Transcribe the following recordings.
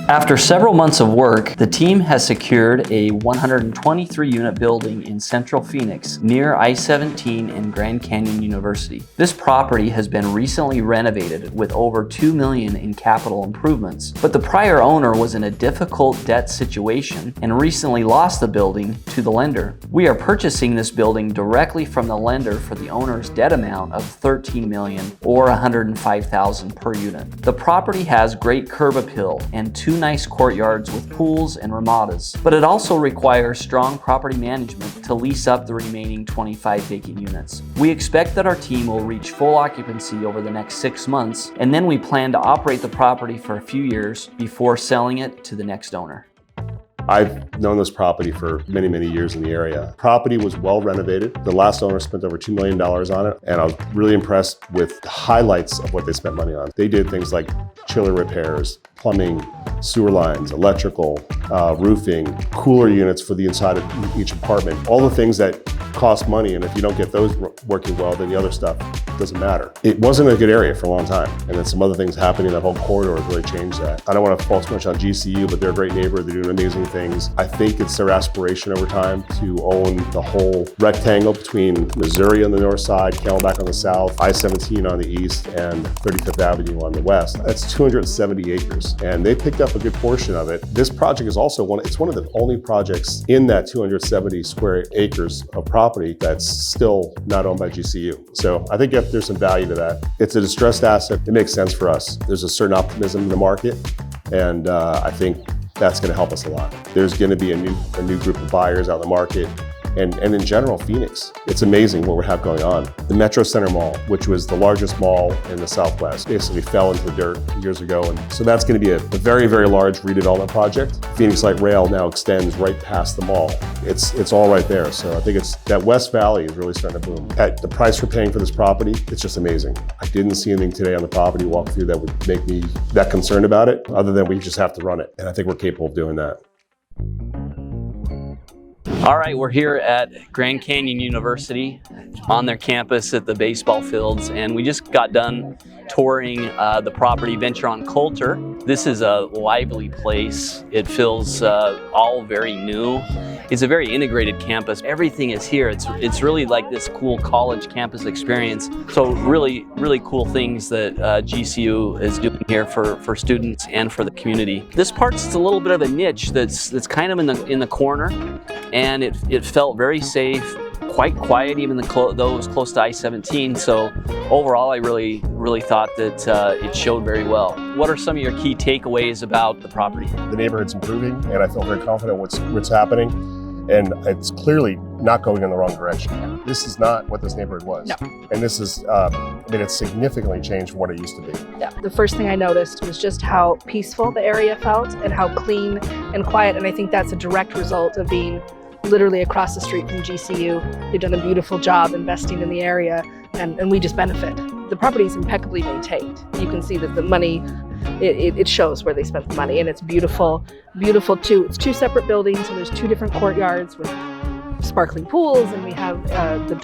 After several months of work, the team has secured a 123-unit building in Central Phoenix near I-17 and Grand Canyon University. This property has been recently renovated with over $2 million in capital improvements, but the prior owner was in a difficult debt situation and recently lost the building to the lender. We are purchasing this building directly from the lender for the owner's debt amount of $13 million or $105,000 per unit. The property has great curb appeal and two nice courtyards with pools and ramadas, but it also requires strong property management to lease up the remaining 25 vacant units. We expect that our team will reach full occupancy over the next 6 months, and then we plan to operate the property for a few years before selling it to the next owner. I've known this property for many, many years in the area. Property was well renovated. The last owner spent over $2 million on it, and I was really impressed with the highlights of what they spent money on. They did things like chiller repairs, plumbing, sewer lines, electrical, roofing, cooler units for the inside of each apartment. All the things that cost money, and if you don't get those working well, then the other stuff doesn't matter. It wasn't a good area for a long time, and then some other things happening in that whole corridor has really changed that. I don't want to fault too much on GCU, but they're a great neighbor. They're doing amazing things. I think it's their aspiration over time to own the whole rectangle between Missouri on the north side, Camelback on the south, I-17 on the east, and 35th Avenue on the west. That's 270 acres, and they picked up a good portion of it. This project is also one of the only projects in that 270 square acres of property that's still not owned by GCU. So I think there's some value to that. It's a distressed asset. It makes sense for us. There's a certain optimism in the market, and I think that's going to help us a lot. There's going to be a new group of buyers out in the market. And in general, Phoenix, it's amazing what we have going on. The Metro Center Mall, which was the largest mall in the Southwest, basically fell into the dirt years ago. And so that's going to be a very, very large redevelopment project. Phoenix Light Rail now extends right past the mall. It's all right there. So I think that West Valley is really starting to boom. At the price we're paying for this property, it's just amazing. I didn't see anything today on the property walkthrough that would make me that concerned about it, other than we just have to run it. And I think we're capable of doing that. All right, we're here at Grand Canyon University on their campus at the baseball fields, and we just got done touring the property Venture on Colter. This is a lively place. It feels all very new. It's a very integrated campus. Everything is here. It's really like this cool college campus experience. So really, really cool things that GCU is doing here for students and for the community. This part's a little bit of a niche that's kind of in the corner, and it felt very safe, quite quiet, even though it was close to I-17. So overall, I really thought that it showed very well. What are some of your key takeaways about the property? The neighborhood's improving, and I feel very confident what's happening, and it's clearly not going in the wrong direction. This is not what this neighborhood was. No. And this is, it's significantly changed from what it used to be. Yeah. The first thing I noticed was just how peaceful the area felt and how clean and quiet, and I think that's a direct result of being literally across the street from GCU. They've done a beautiful job investing in the area, and we just benefit. The property is impeccably maintained. You can see that the money, it shows where they spent the money, and it's beautiful, beautiful too. It's two separate buildings, so there's two different courtyards with sparkling pools, and we have the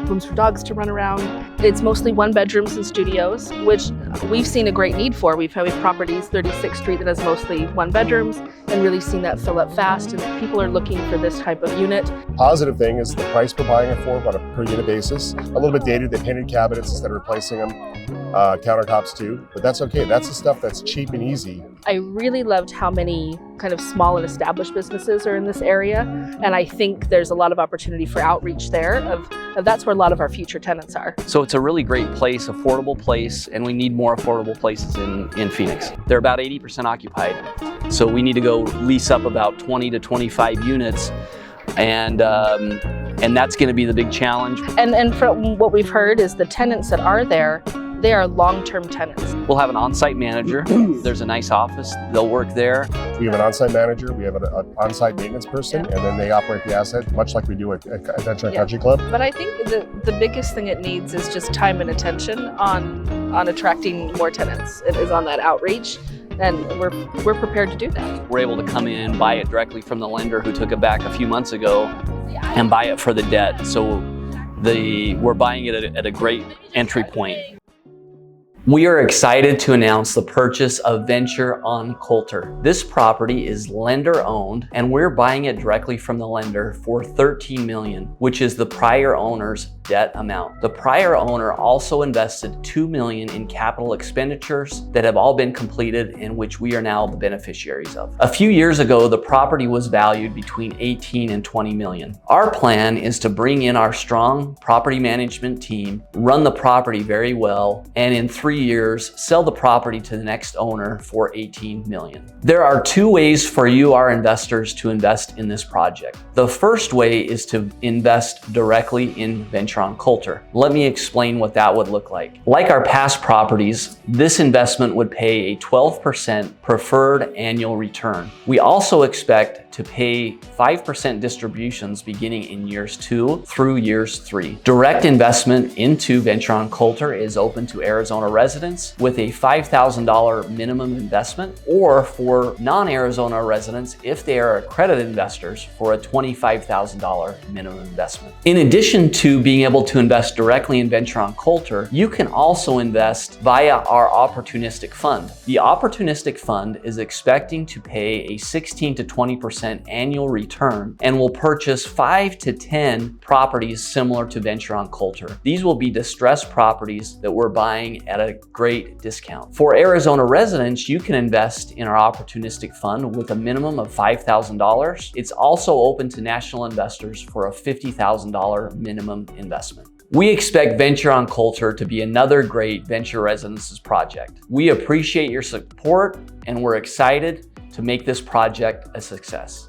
rooms for dogs to run around. It's mostly one bedrooms and studios, which we've seen a great need for. We've had properties, 36th Street, that has mostly one bedrooms, and really seen that fill up fast, and people are looking for this type of unit. Positive thing is the price we're buying it for on a per unit basis. A little bit dated, they painted cabinets instead of replacing them, countertops too, but that's okay. That's the stuff that's cheap and easy. I really loved how many kind of small and established businesses are in this area, and I think there's a lot of opportunity for outreach there of that's where a lot of our future tenants are. So it's a really great place, affordable place, and we need more affordable places in Phoenix. They're about 80% occupied, so we need to go lease up about 20 to 25 units, and that's going to be the big challenge. And from what we've heard is the tenants that are there, they are long-term tenants. We'll have an on-site manager. There's a nice office. They'll work there. We have an on-site manager, we have an on-site maintenance person, and then they operate the asset, much like we do at Adventure and Country Club. But I think the biggest thing it needs is just time and attention on attracting more tenants. It is on that outreach, and we're prepared to do that. We're able to come in, buy it directly from the lender who took it back a few months ago, and buy it for the debt. So we're buying it at a great entry point. We are excited to announce the purchase of Venture on Colter. This property is lender owned and we're buying it directly from the lender for $13 million, which is the prior owner's debt amount. The prior owner also invested $2 million in capital expenditures that have all been completed and which we are now the beneficiaries of. A few years ago, the property was valued between 18 and 20 million. Our plan is to bring in our strong property management team, run the property very well, and in 3 years, sell the property to the next owner for 18 million. There are two ways for you, our investors, to invest in this project. The first way is to invest directly in Venture on Colter. Let me explain what that would look like. Like our past properties, this investment would pay a 12% preferred annual return. We also expect to pay 5% distributions beginning in years 2 through years 3. Direct investment into Venture on Colter is open to Arizona residents with a $5,000 minimum investment, or for non-Arizona residents if they are accredited investors for a $25,000 minimum investment. In addition to being able to invest directly in Venture on Colter, you can also invest via our opportunistic fund. The opportunistic fund is expecting to pay a 16 to 20% annual return and will purchase 5 to 10 properties similar to Venture on Colter. These will be distressed properties that we're buying at a great discount. For Arizona residents, you can invest in our opportunistic fund with a minimum of $5,000. It's also open to national investors for a $50,000 minimum investment. We expect Venture on Colter to be another great Venture Residences project. We appreciate your support and we're excited to make this project a success.